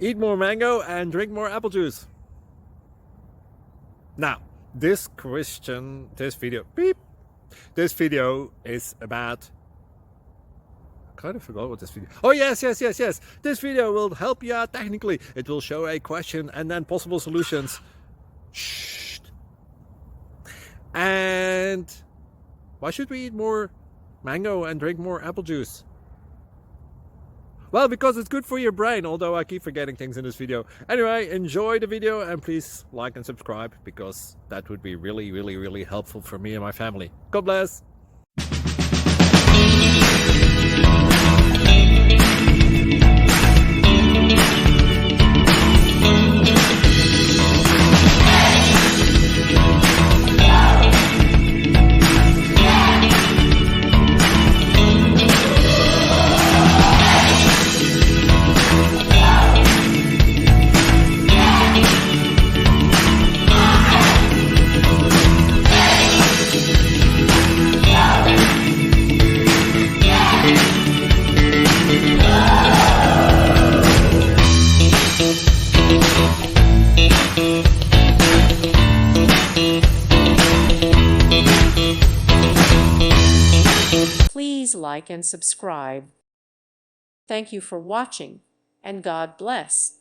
Eat more mango and drink more apple juice. Now, this video is about, I kind of forgot what this video. Oh, yes. This video will help you out technically. It will show a question and then possible solutions. Shh. And why should we eat more mango and drink more apple juice? Well, because it's good for your brain, although I keep forgetting things in this video. Anyway, enjoy the video and please like and subscribe, because that would be really helpful for me and my family. God bless! Please like and subscribe. Thank you for watching, and God bless.